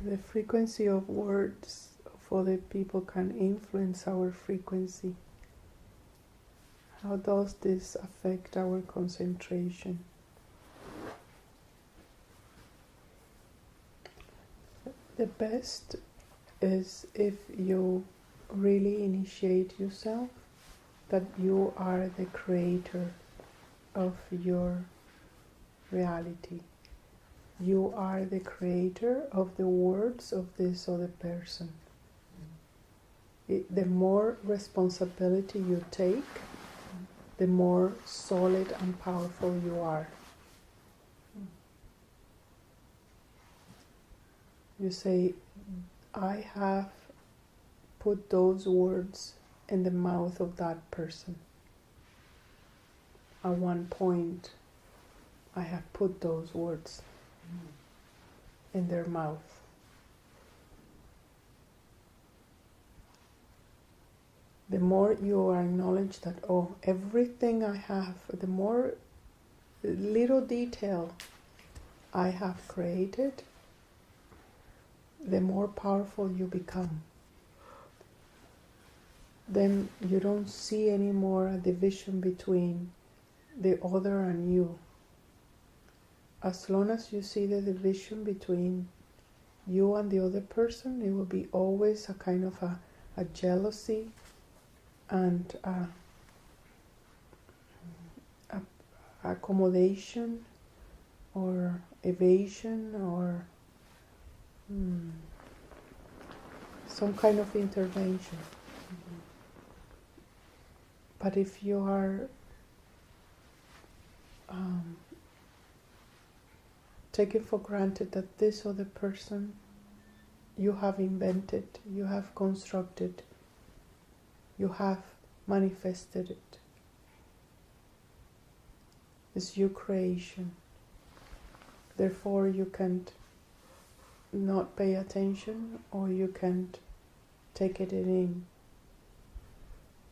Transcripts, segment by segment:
The frequency of words of other people can influence our frequency. How does this affect our concentration? The best is if you really initiate yourself that you are the creator of your reality. You are the creator of the words of this other person. The more responsibility you take, the more solid and powerful you are. You say, I have put those words in the mouth of that person. At one point, I have put those words in their mouth. The more you acknowledge that, oh, everything I have, the more little detail I have created, the more powerful you become. Then you don't see anymore a division between the other and you. As long as you see the division between you and the other person, it will be always a kind of a jealousy and accommodation or evasion or some kind of intervention. But if you are taking for granted that this other person you have invented, you have constructed, you have manifested it, it's your creation. Therefore you can't not pay attention or you can't take it in.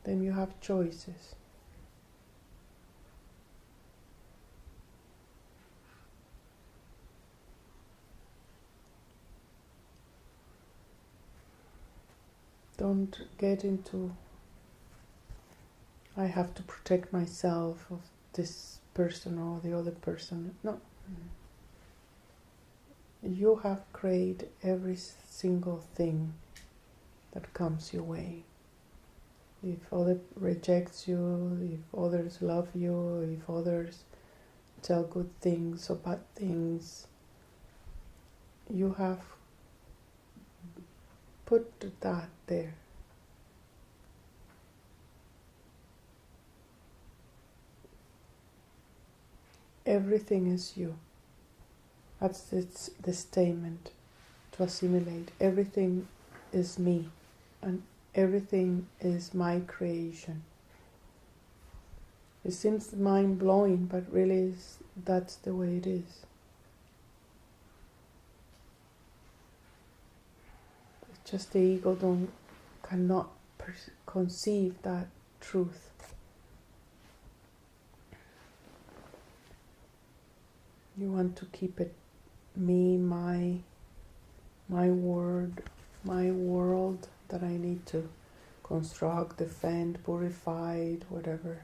Then you have choices. Don't get into, I have to protect myself of this person or the other person. No. You have created every single thing that comes your way. If others rejects you, if others love you, if others tell good things or bad things, you have put that there. Everything is you. That's the statement to assimilate. Everything is me and everything is my creation. It seems mind-blowing, but really that's the way it is. It's just the ego cannot conceive that truth. You want to keep it me, my word, my world that I need to construct, defend, purify, whatever.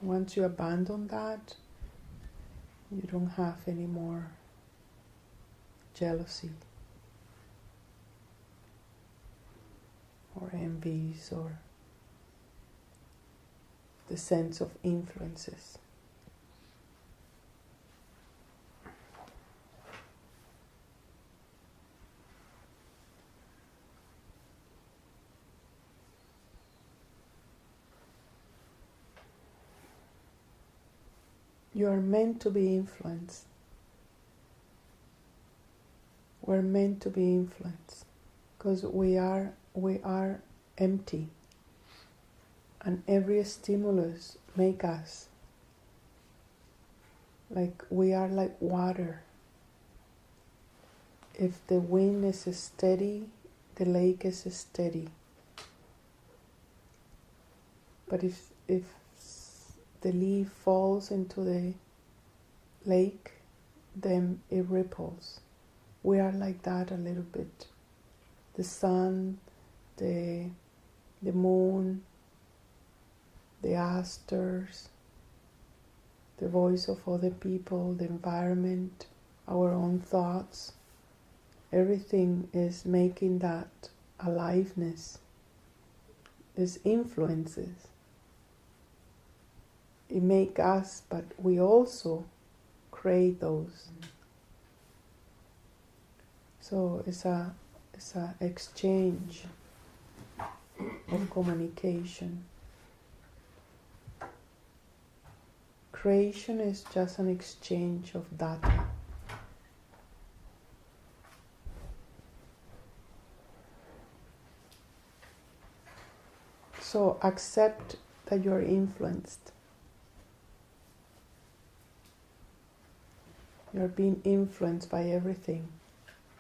Once you abandon that, you don't have any more jealousy or envies or the sense of influences. You are meant to be influenced. We're meant to be influenced because we are empty, and every stimulus make us like we are like water. If the wind is steady, the lake is steady. But if the leaf falls into the lake, then it ripples. We are like that a little bit. The sun, the moon, the asters, the voice of other people, the environment, our own thoughts, everything is making that aliveness, is influences. It make us, but we also create those. So it's a exchange of communication. Creation is just an exchange of data. So accept that you're influenced. You're being influenced by everything.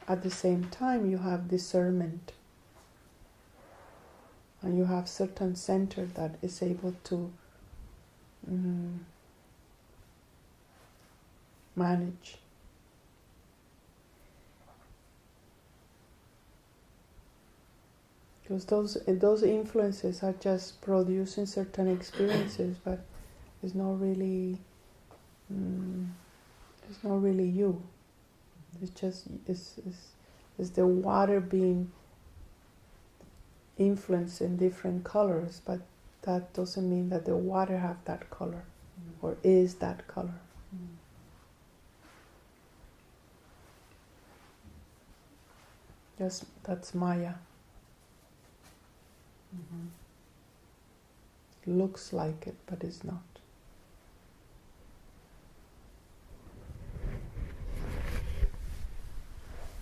At the same time, you have discernment. And you have certain center that is able to manage. Because those influences are just producing certain experiences, but it's not really you. It's just it's the water being influenced in different colors, but that doesn't mean that the water have that color or is that color. That's Maya. Looks like it, but it's not.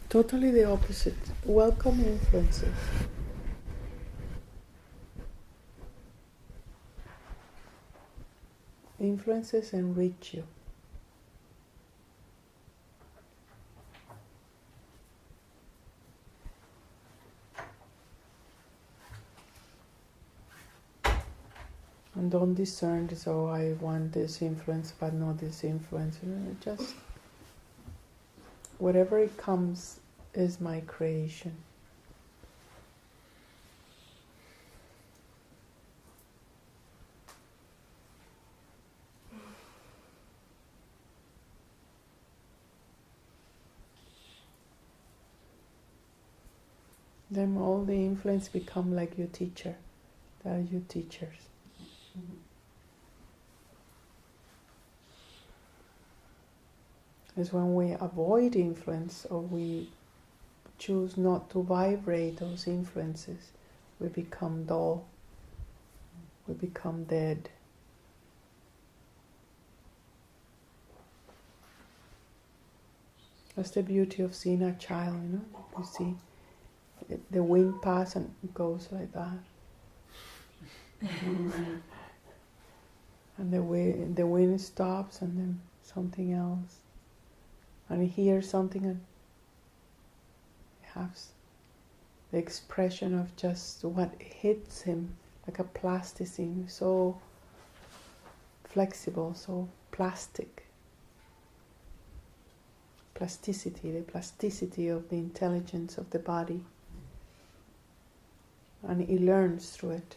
Totally the opposite. Welcome influences. Influences enrich you. And don't discern, so I want this influence but not this influence. Just whatever it comes is my creation. Then all the influence become like your teacher. They are your teachers. It's when we avoid influence or we choose not to vibrate those influences, we become dull, we become dead. That's the beauty of seeing a child, You see the wind pass and it goes like that. And the wind stops and then something else. And he hears something and has the expression of just what hits him, like a plasticine, so flexible, so plastic. Plasticity, the plasticity of the intelligence of the body. And he learns through it.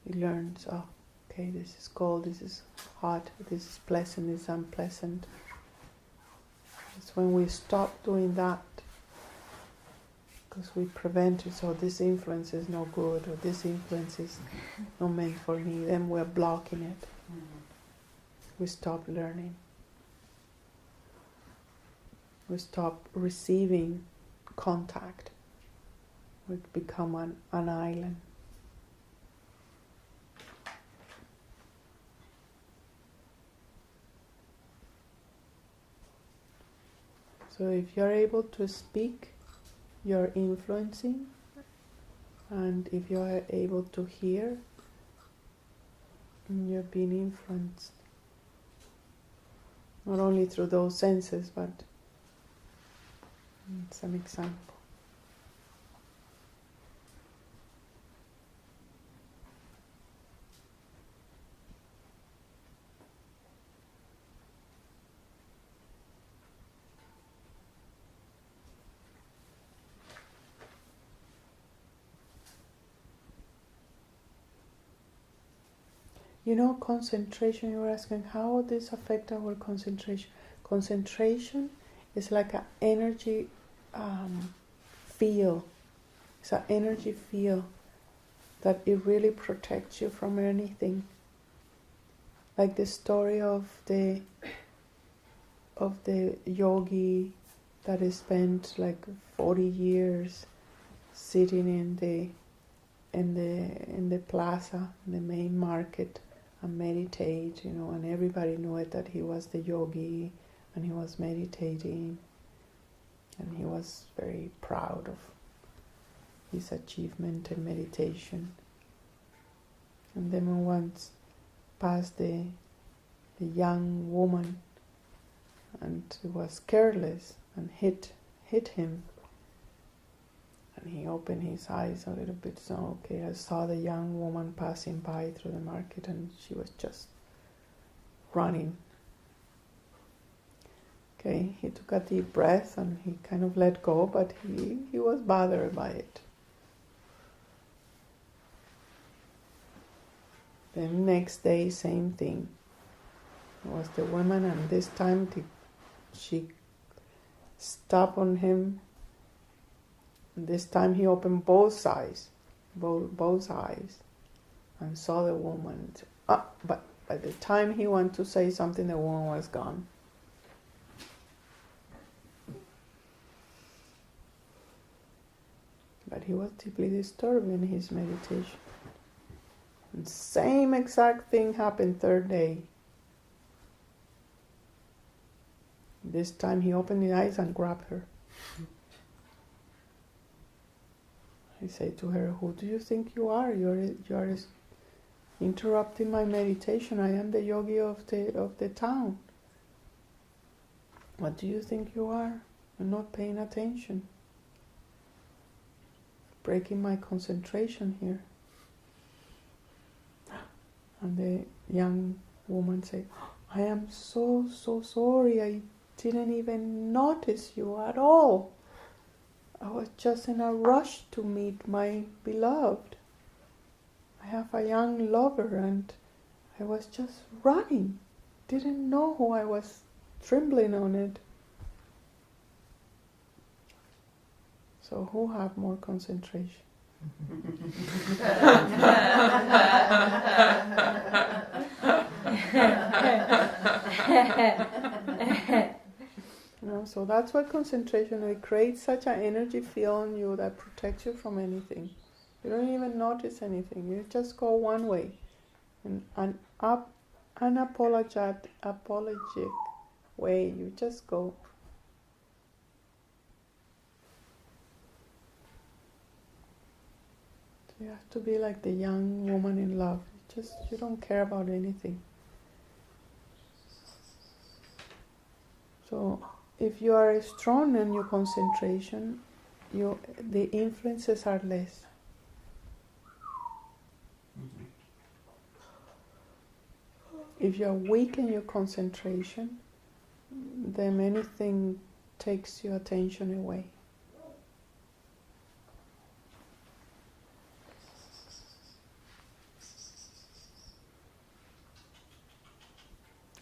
He learns, okay, this is cold, this is hot, this is pleasant, this is unpleasant. It's when we stop doing that, because we prevent it, so this influence is no good, or this influence is not meant for me, then we're blocking it. We stop learning. We stop receiving contact. We become an island. So if you're able to speak, you're influencing, and if you're able to hear, you're being influenced. Not only through those senses, but some example. Concentration, you were asking how this affect our concentration. Concentration is like an energy field. It's an energy field that it really protects you from anything. Like the story of the yogi that has spent like 40 years sitting in the plaza, in the main market, and meditate, and everybody knew it that he was the yogi and he was meditating, and he was very proud of his achievement in meditation. And then once passed the young woman, and was careless and hit him, and he opened his eyes a little bit. So I saw the young woman passing by through the market, and she was just running. He took a deep breath and he kind of let go, but he was bothered by it. Then next day, same thing. It was the woman, and this time she stopped on him. And this time he opened both eyes, and saw the woman. But by the time he wanted to say something, the woman was gone. But he was deeply disturbed in his meditation. And same exact thing happened third day. This time he opened his eyes and grabbed her. He said to her, "Who do you think you are? You are interrupting my meditation. I am the yogi of the town. What do you think you are? You're not paying attention. Breaking my concentration here." And the young woman said, "I am so sorry. I didn't even notice you at all. I was just in a rush to meet my beloved. I have a young lover and I was just running. Didn't know who I was trembling on it." So who have more concentration? So that's what concentration, it creates such an energy field in you that protects you from anything. You don't even notice anything. You just go one way, an unapologetic way. You just go. So you have to be like the young woman in love. You don't care about anything. So if you are strong in your concentration, the influences are less. If you are weak in your concentration, then anything takes your attention away.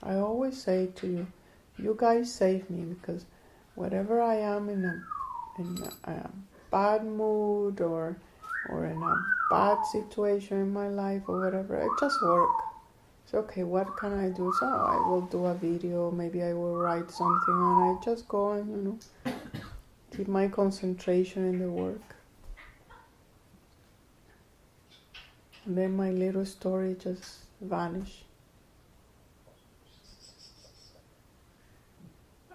I always say to you, you guys save me, because whatever I am in a bad mood or in a bad situation in my life or whatever, I just work. So okay, what can I do? So I will do a video, maybe I will write something, and I just go and keep my concentration in the work. And then my little story just vanish.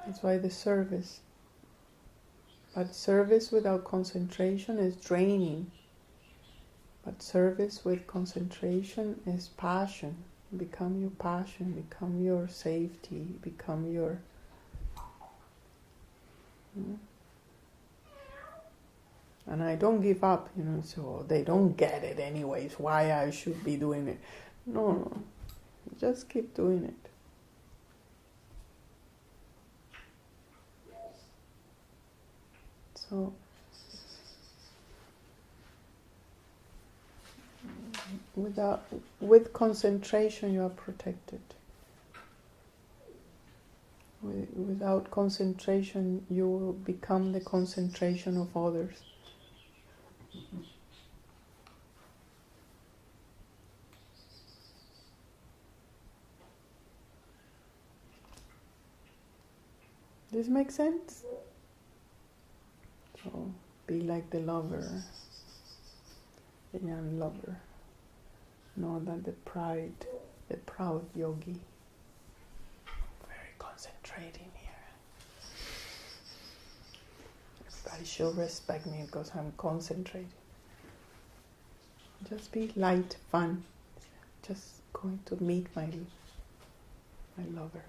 That's why the service. But service without concentration is draining. But service with concentration is passion. Become your passion, become your safety, become your... And I don't give up, so they don't get it anyways, why I should be doing it. No, just keep doing it. So with concentration you are protected. Without concentration you will become the concentration of others. This makes sense? So be like the lover, the young lover. Know that the proud yogi, very concentrating here. Everybody should respect me because I'm concentrating. Just be light, fun. Just going to meet my lover.